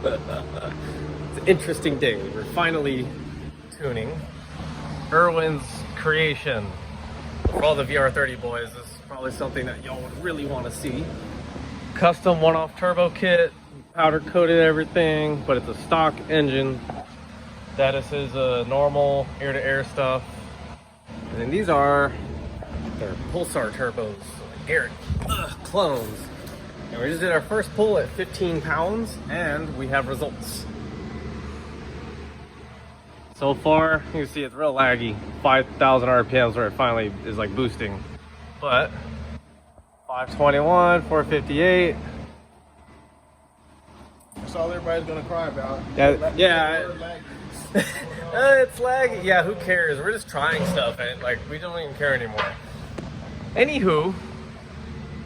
It's an interesting day. We're finally tuning Erwin's creation. For all the VR30 boys, this is probably something that y'all would really want to see. Custom one-off turbo kit, powder coated everything, but it's a stock engine. That is his normal air-to-air stuff. And then these are their Pulsar turbos, Garrett clones. And we just did our first pull at 15 pounds and we have results. So far, you can see it's real laggy. 5,000 RPMs where it finally is like boosting. But 521, 458. That's all everybody's gonna cry about. Yeah. It's laggy. Yeah, who cares? We're just trying stuff and like we don't even care anymore. Anywho,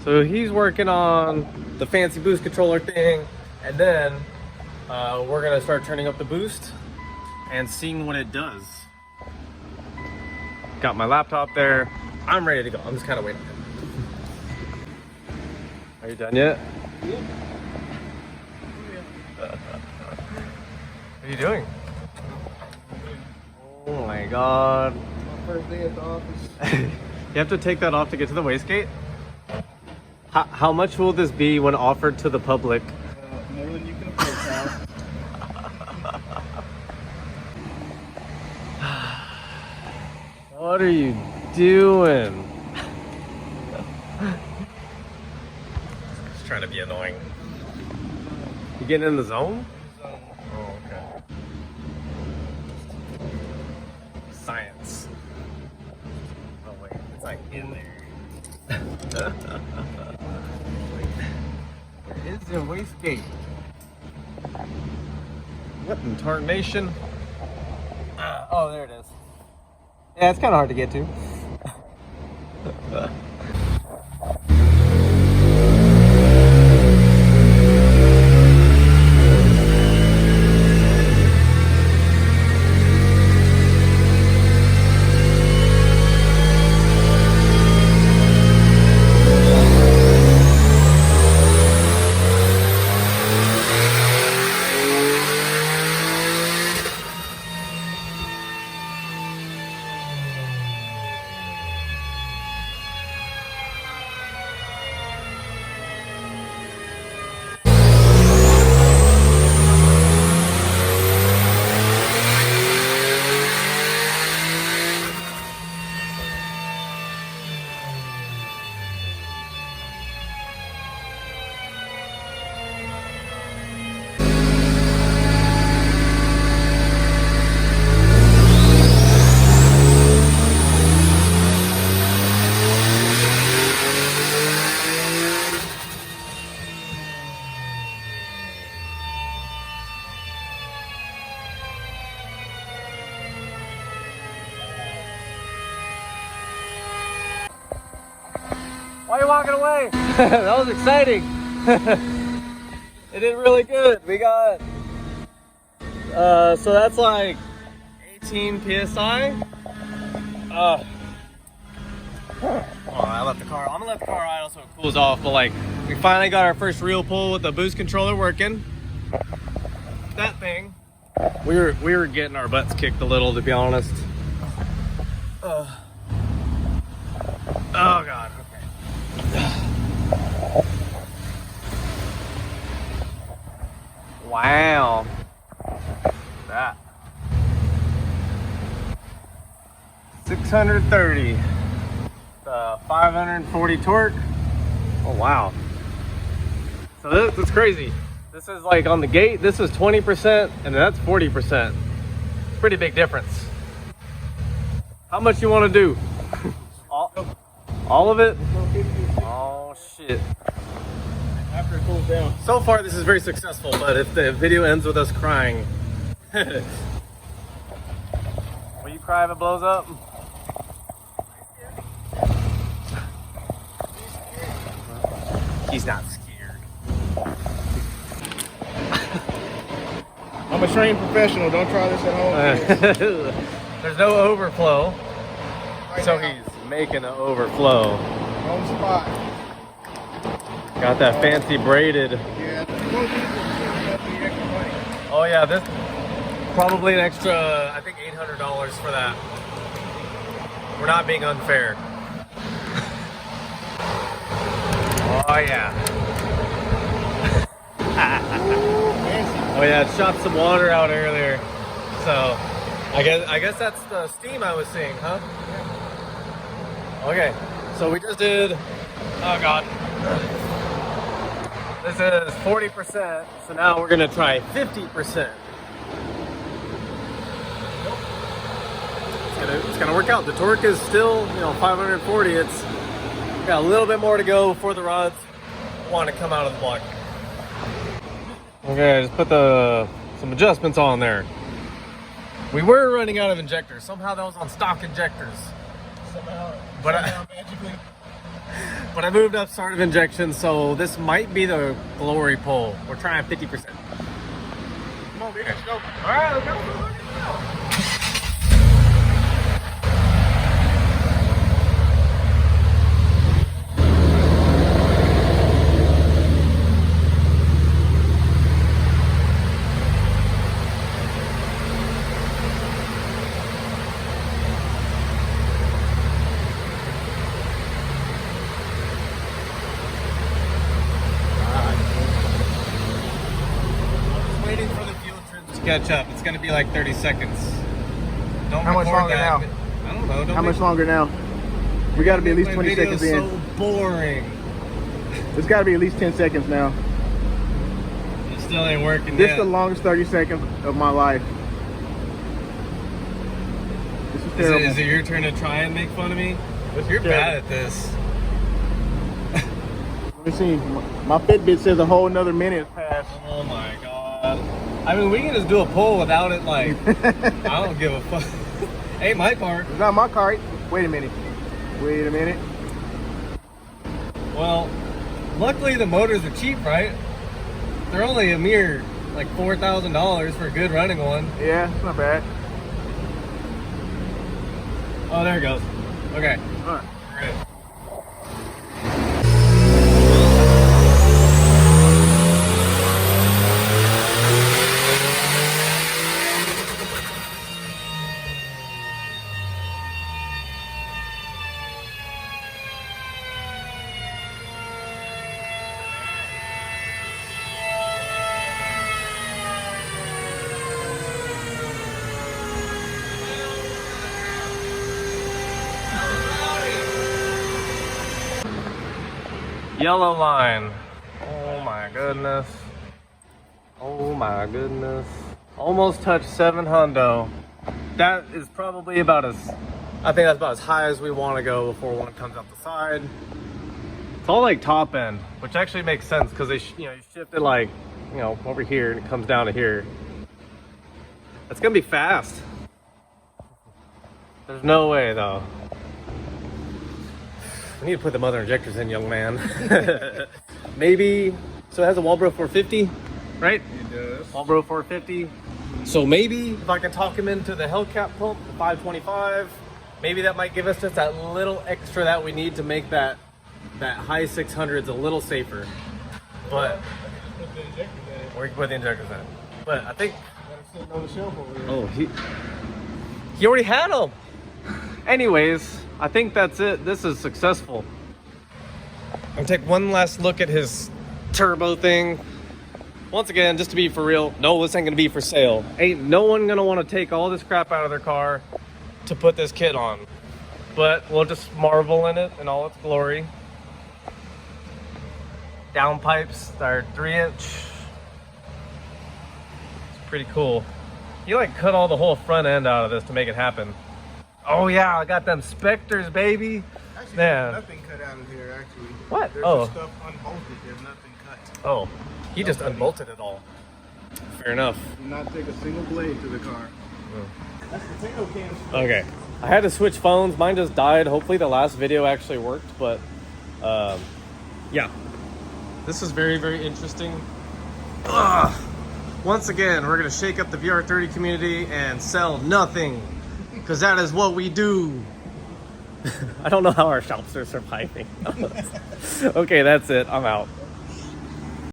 so he's working on the fancy boost controller thing, and then we're gonna start turning up the boost and seeing what it does. Got my laptop there. I'm ready to go. I'm just kind of waiting. Are you done yet? Yeah. What are you doing? Oh my god. My first day at the office. You have to take that off to get to the wastegate? How much will this be when offered to the public? More than you can afford, pal. What are you doing? Just trying to be annoying. You getting in the zone? Oh, okay. Science. Oh wait, it's like in there. Where is the wastegate? What in tarnation? Oh, there it is. Yeah, it's kind of hard to get to. Why are you walking away? That was exciting. It did really good. We got, so that's like 18 PSI. Oh, I left the car. I'm gonna let the car idle so it cools off. But like, we finally got our first real pull with the boost controller working. That thing, we were getting our butts kicked a little, to be honest. Oh God. Wow. That. 630. 540 torque. Oh wow. So that's crazy. This is like on the gate, this is 20% and that's 40%. It's a pretty big difference. How much you want to do? All of it? Oh shit. After it cools down. So far this is very successful, but if the video ends with us crying. Will you cry if it blows up? He's not scared. I'm a trained professional. Don't try this at home. There's no overflow, Right so now. he's making an overflow. Home spot. Got that fancy braided. Yeah. You won't use it, so you have to be extra money. Oh yeah, this probably an extra, I think $800 for that. We're not being unfair. Oh yeah. Oh yeah, it shot some water out earlier. So I guess that's the steam I was seeing, huh? Okay, so we just did, oh God. This is 40%, so now we're gonna try 50%. It's gonna work out. The torque is still, 540. It's got a little bit more to go before the rods want to come out of the block. Okay, I just put some adjustments on there. We were running out of injectors. Somehow that was on stock injectors. But I moved up start of injection, so this might be the glory pole. We're trying 50%. Come on, baby, let's go. All right, let's go. Waiting for the fuel trims to catch up. It's gonna be like 30 seconds. Don't How much record longer that. now? I don't know. How much longer now? We got to be at least 20 seconds in. So boring. It's got to be at least 10 seconds now. It still ain't working This yet. is the longest 30 seconds of my life. This is terrible. Is it your turn to try and make fun of me? You're bad at this. Let me see. My Fitbit says a whole nother minute has passed. Oh my God. I mean, we can just do a poll without it, like, I don't give a fuck. Ain't my car. It's not my car. Wait a minute. Wait a minute. Well, luckily the motors are cheap, right? They're only a mere, like, $4,000 for a good running one. Yeah, it's not bad. Oh, there it goes. Okay. All right. Great. Yellow line. Oh my goodness. Oh my goodness. Almost touched 7 hundo. That is probably about I think that's about as high as we want to go before one comes out the side. It's all like top end, which actually makes sense because they, you shift it like, over here and it comes down to here. It's gonna be fast. There's no way though. We need to put the mother injectors in, young man. Maybe, so it has a Walbro 450, right? It does. Walbro 450. So maybe if I can talk him into the Hellcat pump, the 525, maybe that might give us just that little extra that we need to make that high 600s a little safer. But we can put the injectors in. But I think, Sitting on the shelf over there. oh, he already had them. Anyways, I think that's it. This is successful. I'm gonna take one last look at his turbo thing. Once again, just to be for real, no, this ain't gonna be for sale. Ain't no one gonna wanna take all this crap out of their car to put this kit on. But we'll just marvel in it in all its glory. Downpipes are 3-inch. It's pretty cool. You like cut all the whole front end out of this to make it happen. Oh yeah, I got them Spectres, baby. Actually, Man. there's nothing cut out of here, actually. What? There's Oh. some stuff unbolted. There's nothing cut. Oh, he just unbolted it all. Fair enough. Did not take a single blade to the car. That's potato can. Okay. I had to switch phones. Mine just died. Hopefully the last video actually worked, but yeah. This is very, very interesting. Ugh. Once again, we're gonna shake up the VR30 community and sell nothing, because that is what we do. I don't know how our shops are surviving. Okay, that's it. I'm out.